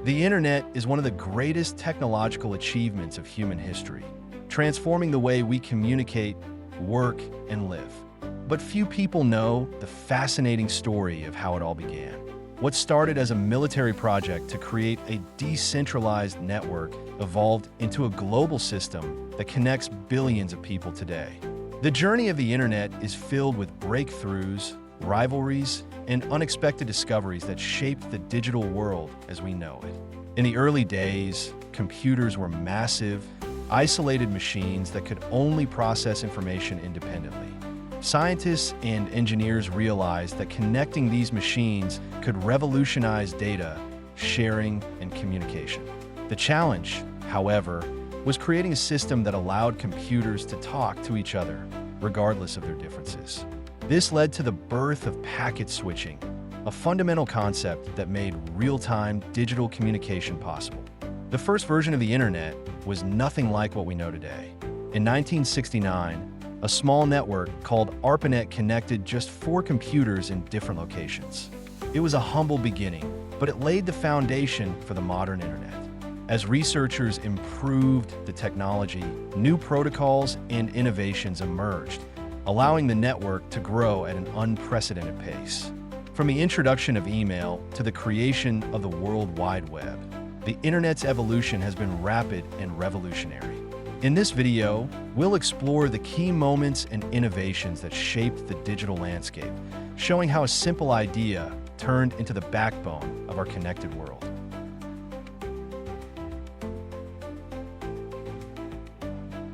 The internet is one of the greatest technological achievements of human history, transforming the way we communicate, work, and live. But few people know the fascinating story of how it all began. What started as a military project to create a decentralized network evolved into a global system that connects billions of people today. The journey of the internet is filled with breakthroughs, rivalries, and unexpected discoveries that shaped the digital world as we know it. In the early days, computers were massive, isolated machines that could only process information independently. Scientists and engineers realized that connecting these machines could revolutionize data, sharing, and communication. The challenge, however, was creating a system that allowed computers to talk to each other, regardless of their differences. This led to the birth of packet switching, a fundamental concept that made real-time digital communication possible. The first version of the internet was nothing like what we know today. In 1969, a small network called ARPANET connected just 4 computers in different locations. It was a humble beginning, but it laid the foundation for the modern internet. As researchers improved the technology, new protocols and innovations emerged, allowing the network to grow at an unprecedented pace. From the introduction of email to the creation of the World Wide Web, the internet's evolution has been rapid and revolutionary. In this video, we'll explore the key moments and innovations that shaped the digital landscape, showing how a simple idea turned into the backbone of our connected world.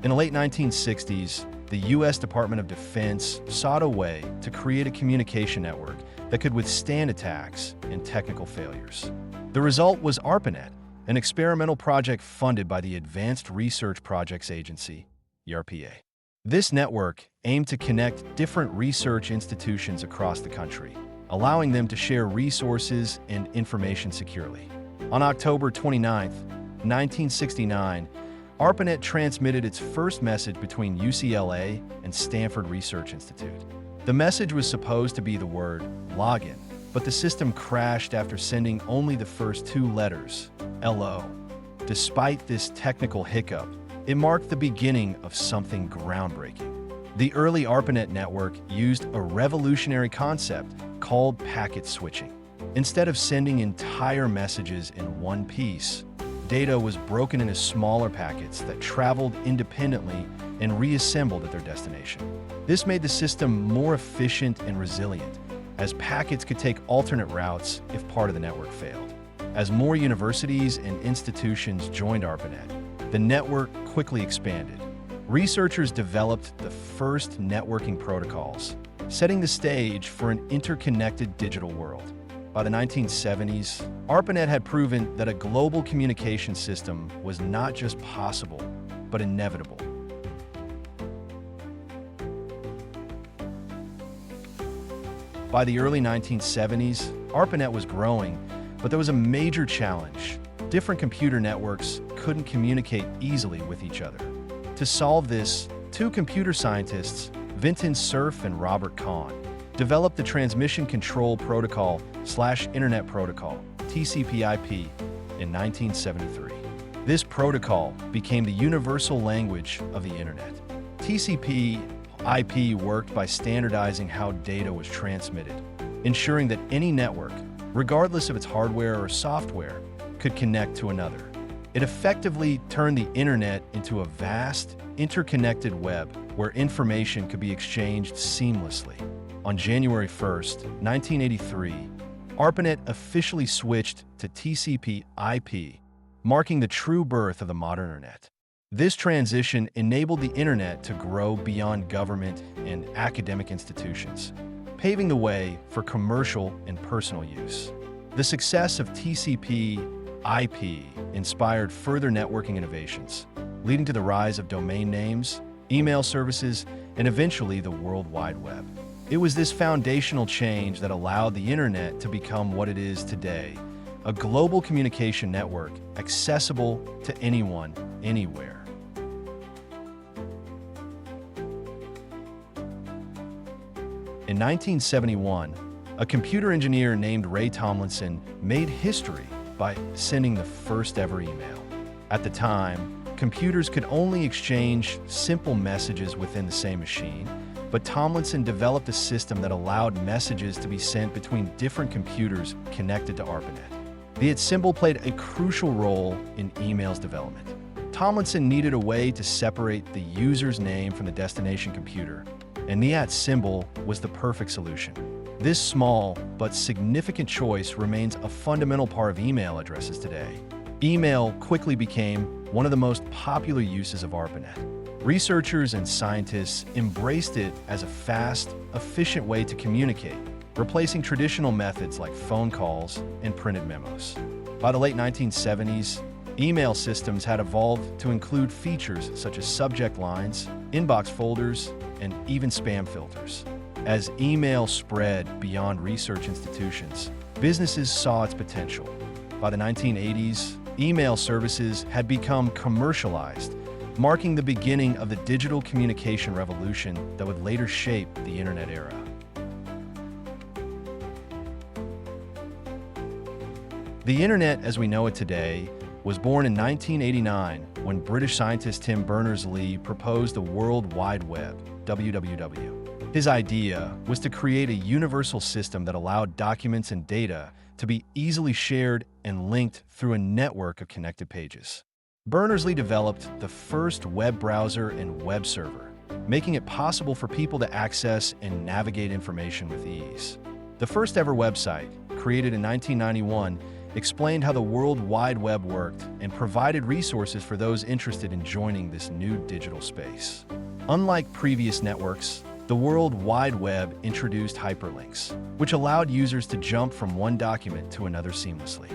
In the late 1960s, the U.S. Department of Defense sought a way to create a communication network that could withstand attacks and technical failures. The result was ARPANET, an experimental project funded by the Advanced Research Projects Agency, ARPA. This network aimed to connect different research institutions across the country, allowing them to share resources and information securely. On October 29, 1969, ARPANET transmitted its first message between UCLA and Stanford Research Institute. The message was supposed to be the word login, but the system crashed after sending only the first 2 letters, LO. Despite this technical hiccup, it marked the beginning of something groundbreaking. The early ARPANET network used a revolutionary concept called packet switching. Instead of sending entire messages in one piece, data was broken into smaller packets that traveled independently and reassembled at their destination. This made the system more efficient and resilient, as packets could take alternate routes if part of the network failed. As more universities and institutions joined ARPANET, the network quickly expanded. Researchers developed the first networking protocols, setting the stage for an interconnected digital world. By the 1970s, ARPANET had proven that a global communication system was not just possible, but inevitable. By the early 1970s, ARPANET was growing, but there was a major challenge. Different computer networks couldn't communicate easily with each other. To solve this, 2 computer scientists, Vinton Cerf and Robert Kahn, developed the Transmission Control Protocol / Internet Protocol, TCP/IP, in 1973. This protocol became the universal language of the internet. TCP/IP worked by standardizing how data was transmitted, ensuring that any network, regardless of its hardware or software, could connect to another. It effectively turned the internet into a vast, interconnected web where information could be exchanged seamlessly. On January 1, 1983, ARPANET officially switched to TCP/IP, marking the true birth of the modern internet. This transition enabled the internet to grow beyond government and academic institutions, paving the way for commercial and personal use. The success of TCP/IP inspired further networking innovations, leading to the rise of domain names, email services, and eventually the World Wide Web. It was this foundational change that allowed the internet to become what it is today, a global communication network accessible to anyone, anywhere. In 1971, a computer engineer named Ray Tomlinson made history by sending the first ever email. At the time, computers could only exchange simple messages within the same machine, but Tomlinson developed a system that allowed messages to be sent between different computers connected to ARPANET. The symbol played a crucial role in email's development. Tomlinson needed a way to separate the user's name from the destination computer, and the symbol was the perfect solution. This small but significant choice remains a fundamental part of email addresses today. Email quickly became one of the most popular uses of ARPANET. Researchers and scientists embraced it as a fast, efficient way to communicate, replacing traditional methods like phone calls and printed memos. By the late 1970s, email systems had evolved to include features such as subject lines, inbox folders, and even spam filters. As email spread beyond research institutions, businesses saw its potential. By the 1980s, email services had become commercialized, marking the beginning of the digital communication revolution that would later shape the internet era. The internet as we know it today was born in 1989 when British scientist Tim Berners-Lee proposed the World Wide Web, WWW. His idea was to create a universal system that allowed documents and data to be easily shared and linked through a network of connected pages. Berners-Lee developed the first web browser and web server, making it possible for people to access and navigate information with ease. The first ever website, created in 1991, explained how the World Wide Web worked and provided resources for those interested in joining this new digital space. Unlike previous networks, the World Wide Web introduced hyperlinks, which allowed users to jump from one document to another seamlessly.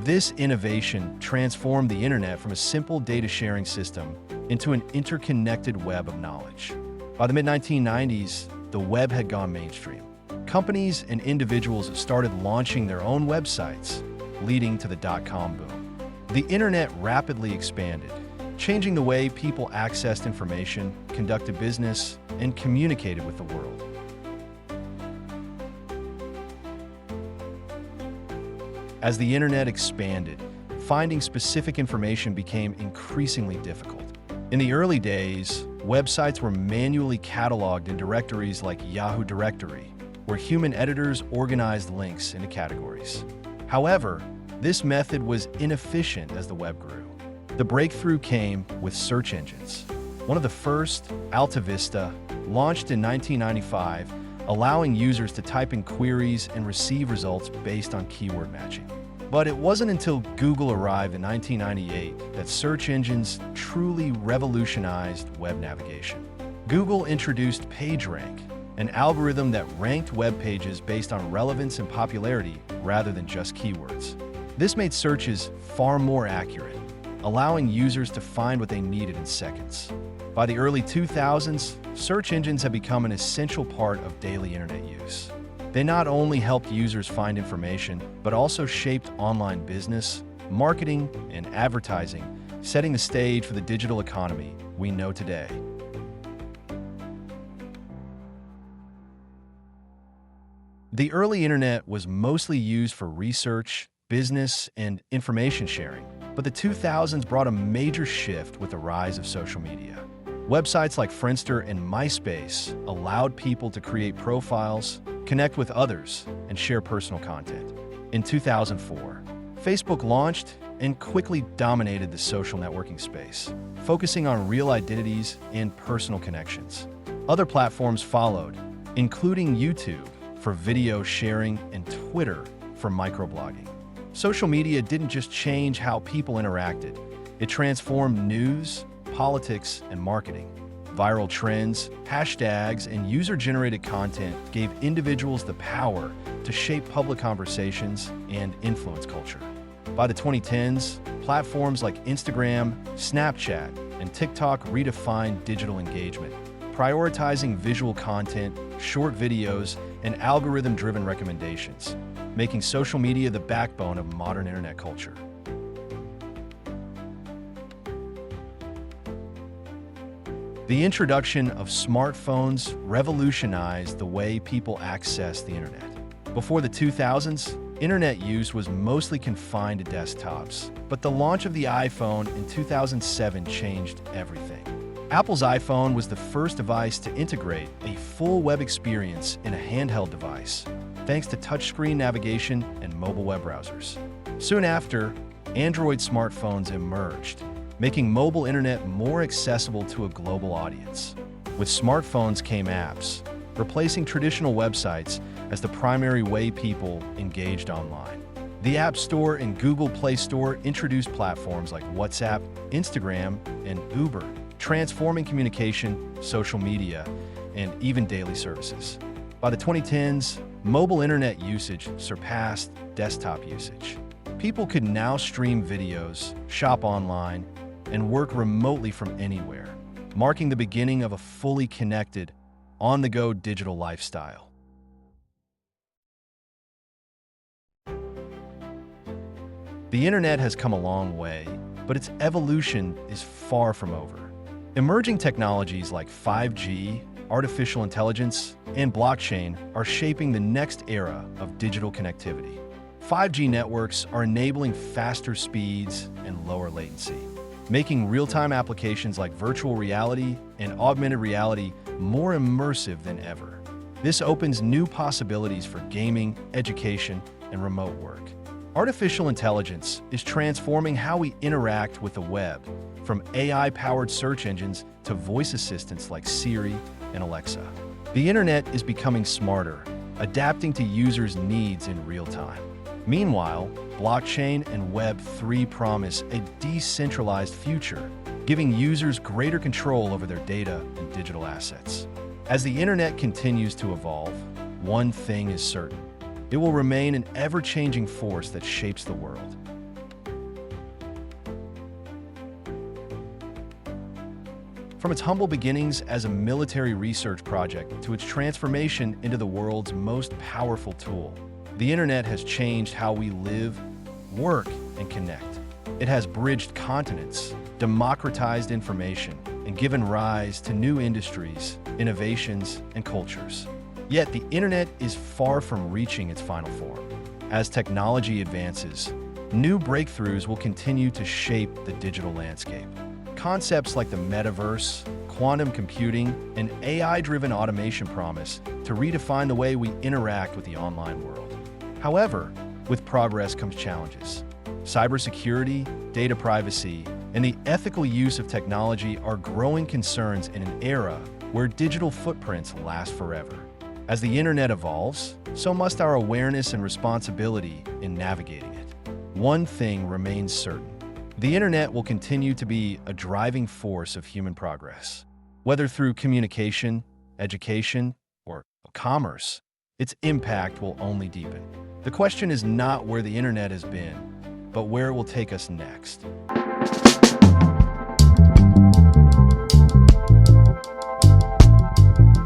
This innovation transformed the internet from a simple data sharing system into an interconnected web of knowledge. By the mid-1990s, the web had gone mainstream. Companies and individuals started launching their own websites, leading to the dot-com boom. The internet rapidly expanded, changing the way people accessed information, conducted business, and communicated with the world. As the internet expanded, finding specific information became increasingly difficult. In the early days, websites were manually cataloged in directories like Yahoo Directory, where human editors organized links into categories. However, this method was inefficient as the web grew. The breakthrough came with search engines. One of the first, Alta Vista, launched in 1995, allowing users to type in queries and receive results based on keyword matching. But it wasn't until Google arrived in 1998 that search engines truly revolutionized web navigation. Google introduced PageRank, an algorithm that ranked web pages based on relevance and popularity rather than just keywords. This made searches far more accurate, allowing users to find what they needed in seconds. By the early 2000s, search engines have become an essential part of daily internet use. They not only helped users find information, but also shaped online business, marketing, and advertising, setting the stage for the digital economy we know today. The early internet was mostly used for research, business, and information sharing, but the 2000s brought a major shift with the rise of social media. Websites like Friendster and MySpace allowed people to create profiles, connect with others, and share personal content. In 2004, Facebook launched and quickly dominated the social networking space, focusing on real identities and personal connections. Other platforms followed, including YouTube for video sharing and Twitter for microblogging. Social media didn't just change how people interacted, it transformed news, politics, and marketing. Viral trends, hashtags, and user-generated content gave individuals the power to shape public conversations and influence culture. By the 2010s, platforms like Instagram, Snapchat, and TikTok redefined digital engagement, prioritizing visual content, short videos, and algorithm-driven recommendations, making social media the backbone of modern internet culture. The introduction of smartphones revolutionized the way people access the internet. Before the 2000s, internet use was mostly confined to desktops, but the launch of the iPhone in 2007 changed everything. Apple's iPhone was the first device to integrate a full web experience in a handheld device, thanks to touchscreen navigation and mobile web browsers. Soon after, Android smartphones emerged, making mobile internet more accessible to a global audience. With smartphones came apps, replacing traditional websites as the primary way people engaged online. The App Store and Google Play Store introduced platforms like WhatsApp, Instagram, and Uber, transforming communication, social media, and even daily services. By the 2010s, mobile internet usage surpassed desktop usage. People could now stream videos, shop online, and work remotely from anywhere, marking the beginning of a fully connected, on-the-go digital lifestyle. The internet has come a long way, but its evolution is far from over. Emerging technologies like 5G, artificial intelligence, and blockchain are shaping the next era of digital connectivity. 5G networks are enabling faster speeds and lower latency, making real-time applications like virtual reality and augmented reality more immersive than ever. This opens new possibilities for gaming, education, and remote work. Artificial intelligence is transforming how we interact with the web, from AI-powered search engines to voice assistants like Siri and Alexa. The internet is becoming smarter, adapting to users' needs in real time. Meanwhile, blockchain and Web3 promise a decentralized future, giving users greater control over their data and digital assets. As the internet continues to evolve, one thing is certain: it will remain an ever-changing force that shapes the world. From its humble beginnings as a military research project to its transformation into the world's most powerful tool, the internet has changed how we live, work, and connect. It has bridged continents, democratized information, and given rise to new industries, innovations, and cultures. Yet the internet is far from reaching its final form. As technology advances, new breakthroughs will continue to shape the digital landscape. Concepts like the Metaverse, quantum computing, and AI-driven automation promise to redefine the way we interact with the online world. However, with progress comes challenges. Cybersecurity, data privacy, and the ethical use of technology are growing concerns in an era where digital footprints last forever. As the internet evolves, so must our awareness and responsibility in navigating it. One thing remains certain: the internet will continue to be a driving force of human progress. Whether through communication, education, or commerce, its impact will only deepen. The question is not where the internet has been, but where it will take us next.